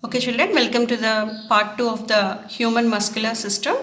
Okay, children, welcome to the part 2 of the human muscular system.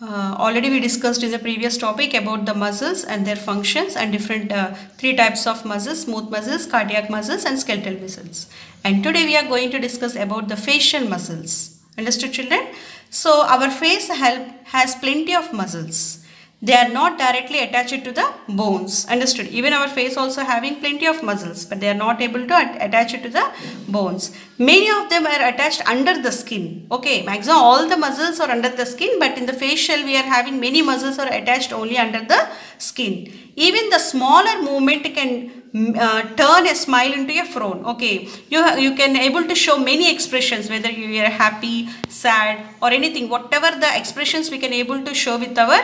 Already we discussed in the previous topic about the muscles and their functions and different three types of muscles: smooth muscles, cardiac muscles and skeletal muscles. And today we are going to discuss about the facial muscles. Understood, children? So our face has plenty of muscles. They are not directly attached to the bones. Understood? Even our face also having plenty of muscles, but they are not able to attach it to the bones. Many of them are attached under the skin. Okay, maximum all the muscles are under the skin, but in the facial we are having many muscles are attached only under the skin. Even the smaller movement can turn a smile into a frown. Okay, you can able to show many expressions, whether you are happy, sad or anything, whatever the expressions we can able to show with our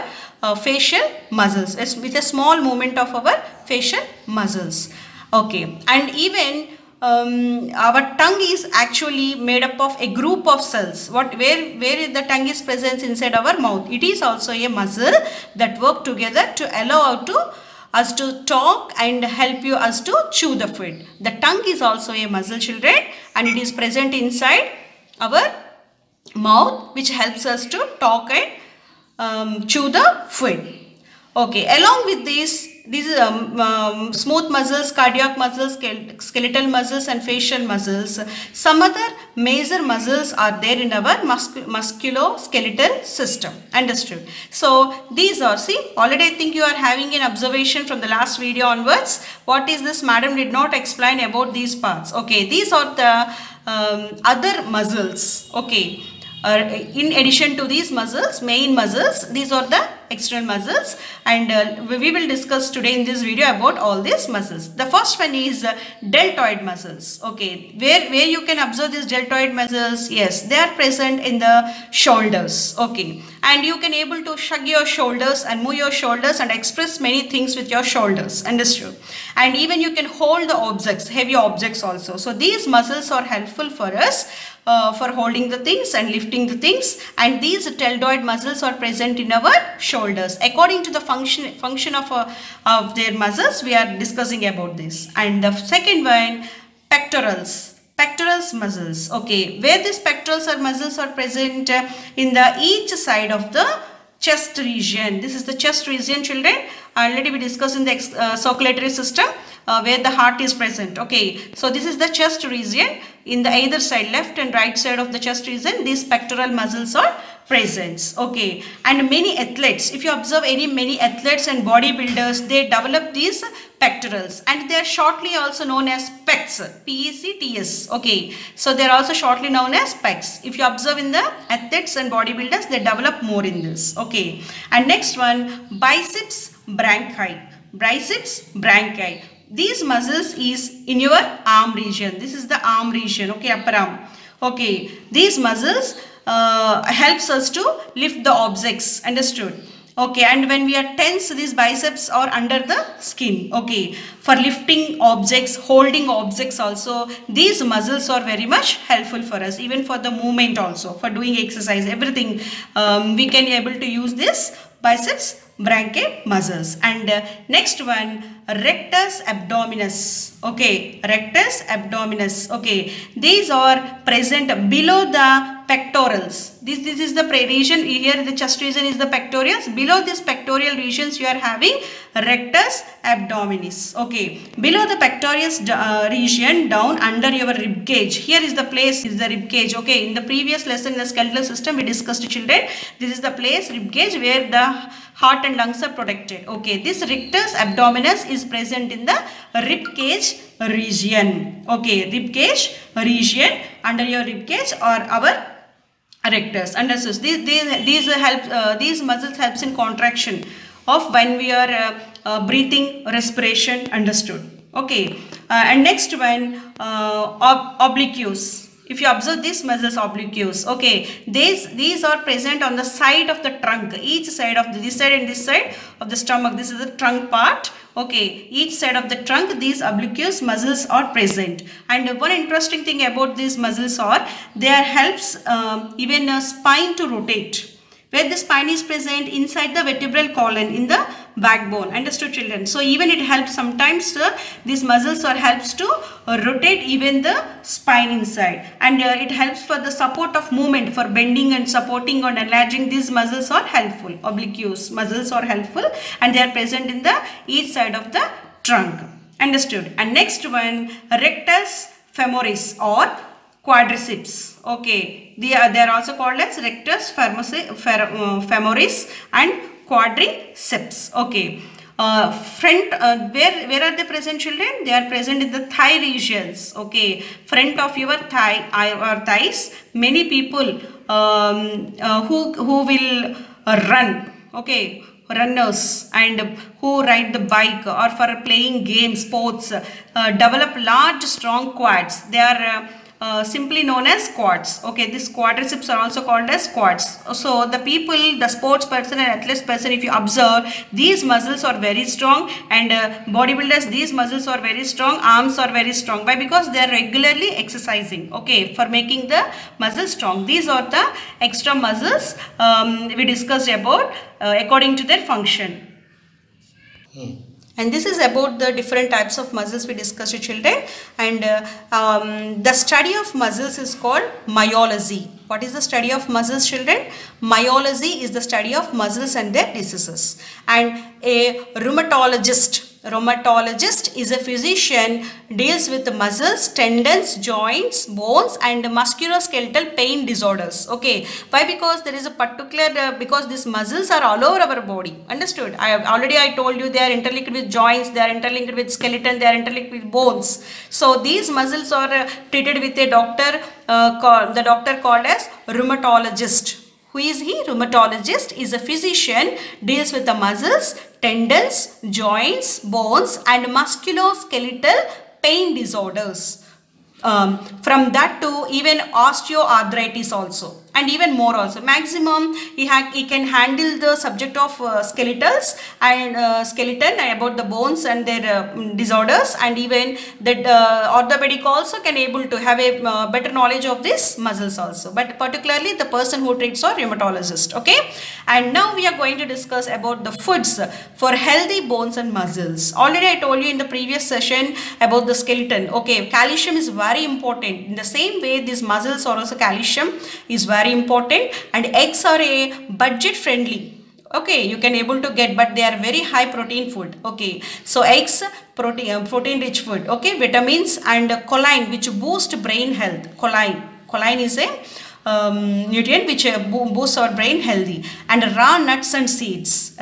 facial muscles, with a small movement of our facial muscles. Okay, and even our tongue is actually made up of a group of cells. Where the tongue is present inside our mouth, it is also a muscle that work together to allow us to talk and help us to chew the food. The tongue is also a muscle, children, and it is present inside our mouth, which helps us to talk and chew the food. Okay, along with these smooth muscles, cardiac muscles, skeletal muscles and facial muscles, some other major muscles are there in our musculoskeletal system. Understood? So these are, see, already I think you are having an observation from the last video onwards. What is this? Madam did not explain about these parts. Okay, these are the other muscles. Okay. In addition to these muscles, main muscles, these are the external muscles, and we will discuss today in this video about all these muscles. The first one is deltoid muscles. Okay, where you can observe these deltoid muscles. Yes, they are present in the shoulders. Okay, and you can able to shrug your shoulders and move your shoulders and express many things with your shoulders. Understood? And even you can hold the objects, heavy objects also. So these muscles are helpful for us for holding the things and lifting the things, and these deltoid muscles are present in our shoulders. According to the function of their muscles, we are discussing about this. And the second one, pectorals muscles. Okay, where these pectorals or muscles are present in the each side of the chest region. This is the chest region, children. Already we discussed in the circulatory system where the heart is present. Okay, so this is the chest region. In the either side, left and right side of the chest region, these pectoral muscles are present. Okay, and many athletes, if you observe many athletes and bodybuilders, they develop these pectorals, and they are shortly also known as pecs, P-E-C-T-S. Okay, so they are also shortly known as pecs. If you observe in the athletes and bodybuilders, they develop more in this. Okay, and next one, biceps brachii. These muscles is in your arm region. This is the arm region. Okay, upper arm. Okay, these muscles helps us to lift the objects. Understood? Okay, and when we are tense, these biceps are under the skin. Okay, for lifting objects, holding objects also, these muscles are very much helpful for us, even for the movement also, for doing exercise, everything. We can able to use this biceps brachii muscles. And next one, rectus abdominis. Okay, rectus abdominis. Okay, these are present below the pectorals. This is the region. Here the chest region is the pectorals. Below this pectoral regions you are having rectus abdominis. Okay, below the pectoral region, down under your rib cage. Here is the place, is the rib cage. Okay, in the previous lesson in the skeletal system we discussed, children, this is the place, rib cage, where the heart and lungs are protected. Okay, this rectus abdominis is present in the rib cage region. Okay, rib cage region, under your rib cage or our rectus. Understood? These muscles helps in contraction of when we are breathing, respiration. Understood? Okay, and next one, obliques. If you observe these muscles, obliques, okay, these are present on the side of the trunk, each side of this side and this side of the stomach. This is the trunk part. Okay, each side of the trunk, these obliques muscles are present. And one interesting thing about these muscles are, they helps even a spine to rotate. where the spine is present inside the vertebral column in the backbone. Understood, children? So even it helps sometimes these muscles or helps to rotate even the spine inside, and it helps for the support of movement, for bending and supporting and enlarging. These muscles are helpful. Obliques muscles are helpful, and they are present in the each side of the trunk. Understood? And next one, rectus femoris or quadriceps. Okay, they are also called as rectus femoris and quadriceps. Okay, where are they present, children? They are present in the thigh regions. Okay, front of your thigh or thighs. Many people who will run. Okay, runners and who ride the bike or for playing games, sports, develop large strong quads. They are simply known as quads. Okay, these quadriceps are also called as quads. So the people, the sports person and athlete person, if you observe, these muscles are very strong, and bodybuilders, these muscles are very strong, arms are very strong. Why? Because they are regularly exercising, okay, for making the muscles strong. These are the extra muscles we discussed about according to their function. And this is about the different types of muscles we discussed, children. And the study of muscles is called myology. What is the study of muscles, children? Myology is the study of muscles and their diseases. And a rheumatologist is a physician, deals with the muscles, tendons, joints, bones and musculoskeletal pain disorders. Okay, why? Because there is a particular because these muscles are all over our body. Understood? I told you they are interlinked with joints, they are interlinked with skeleton, they are interlinked with bones. So these muscles are treated with a doctor, the doctor called as rheumatologist. Who is he? Rheumatologist is a physician, deals with the muscles, tendons, joints, bones and musculoskeletal pain disorders. From that to even osteoarthritis also, and even more also. Maximum he can handle the subject of skeletals and skeleton about the bones and their disorders, and even that orthopedic also can able to have a better knowledge of this muscles also, but particularly the person who treats or rheumatologist. Okay, and now we are going to discuss about the foods for healthy bones and muscles. Already I told you in the previous session about the skeleton. Okay, calcium is very important. In the same way, these muscles are also calcium is very important, and eggs are a budget friendly. Okay, you can able to get, but they are very high protein food. Okay, so eggs, protein rich food. Okay, vitamins and choline which boost brain health. Choline is a nutrient which boosts our brain healthy. And raw nuts and seeds,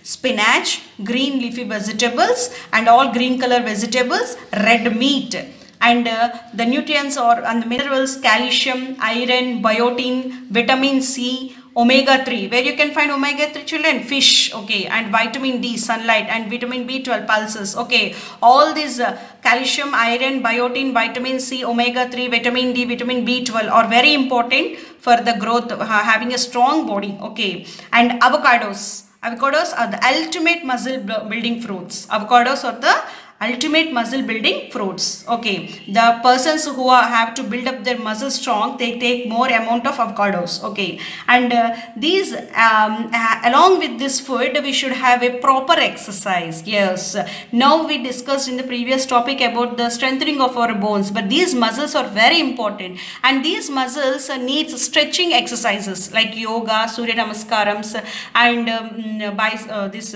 spinach, green leafy vegetables and all green color vegetables, red meat. And the nutrients and the minerals, calcium, iron, biotin, vitamin C, omega-3. Where you can find omega-3, children? Fish. Okay, and vitamin D, sunlight, and vitamin B12, pulses. Okay, all these calcium, iron, biotin, vitamin C, omega-3, vitamin D, vitamin B12 are very important for the growth, having a strong body. Okay, and avocados are the ultimate muscle building fruits. Avocados are the ultimate muscle building fruits. Okay, the persons who have to build up their muscle strong, they take more amount of avocados. Okay, and these along with this food, we should have a proper exercise. Yes, now we discussed in the previous topic about the strengthening of our bones, but these muscles are very important, and these muscles need stretching exercises like yoga, Surya Namaskarams, and this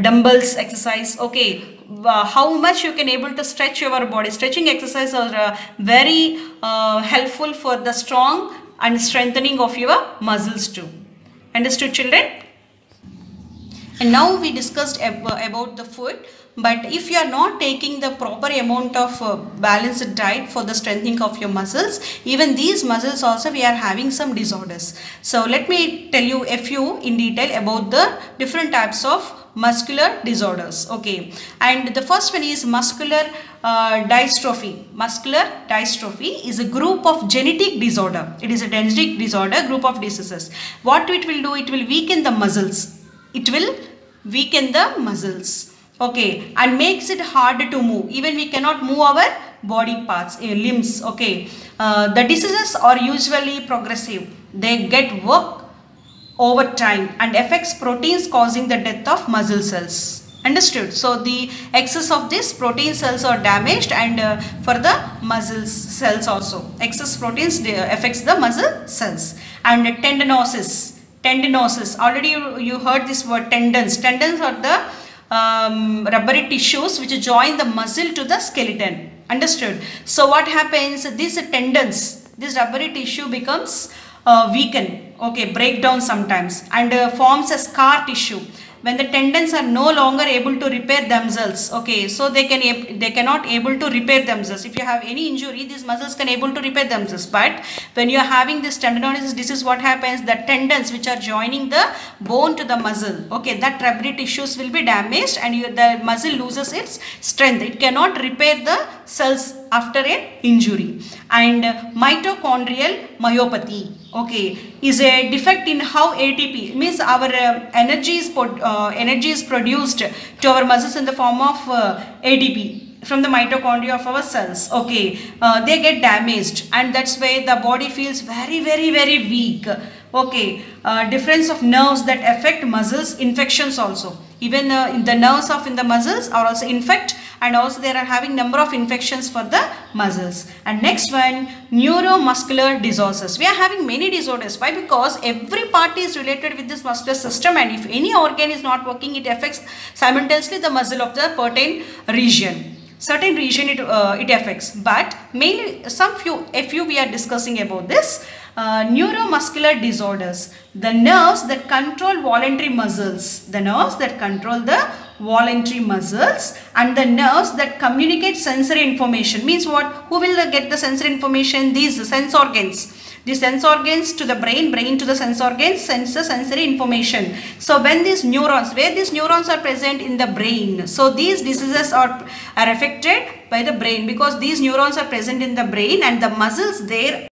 dumbbells exercise. Okay, how much you can able to stretch your body. Stretching exercises are very helpful for the strong and strengthening of your muscles too. Understood, children? And now we discussed about the food. But if you are not taking the proper amount of balanced diet for the strengthening of your muscles, even these muscles also we are having some disorders. So let me tell you a few in detail about the different types of muscular disorders. Okay, and the first one is muscular dystrophy. Muscular dystrophy is a group of genetic disorder. It is a genetic disorder, group of diseases. What it will do? It will weaken the muscles. It will weaken the muscles. Okay, and makes it hard to move. Even we cannot move our body parts, limbs. Okay, the diseases are usually progressive. They get worse over time and affects proteins causing the death of muscle cells. Understood? So the excess of these protein cells are damaged, and for the muscle cells also, excess proteins affects the muscle cells. And tendinosis, already you heard this word tendons. Tendons are the rubbery tissues which join the muscle to the skeleton. Understood? So what happens, these tendons, this rubbery tissue becomes weaken, okay, break down sometimes, and forms a scar tissue when the tendons are no longer able to repair themselves. Okay, so they cannot able to repair themselves. If you have any injury, these muscles can able to repair themselves, but when you are having this tendinosis, this is what happens, the tendons which are joining the bone to the muscle, okay, that rubbery tissues will be damaged, and the muscle loses its strength. It cannot repair the cells after an injury. And mitochondrial myopathy, okay, is a defect in how ATP, means our energy is produced to our muscles in the form of ATP from the mitochondria of our cells. Okay, they get damaged, and that's why the body feels very weak. Okay, difference of nerves that affect muscles, infections also. Even the nerves in the muscles are also infect, and also they are having number of infections for the muscles. And next one, neuromuscular disorders. We are having many disorders. Why? Because every part is related with this muscular system, and if any organ is not working, it affects simultaneously the muscle of the pertain region. Certain region it affects, but mainly a few we are discussing about this. Neuromuscular disorders, the nerves that control voluntary muscles, the nerves that control the voluntary muscles, and the nerves that communicate sensory information. Means what? Who will get the sensory information? These sense organs. The sense organs to the brain, brain to the sense organs, sends the sensory information. So when these neurons, where these neurons are present in the brain, so these diseases are affected by the brain, because these neurons are present in the brain, and the muscles there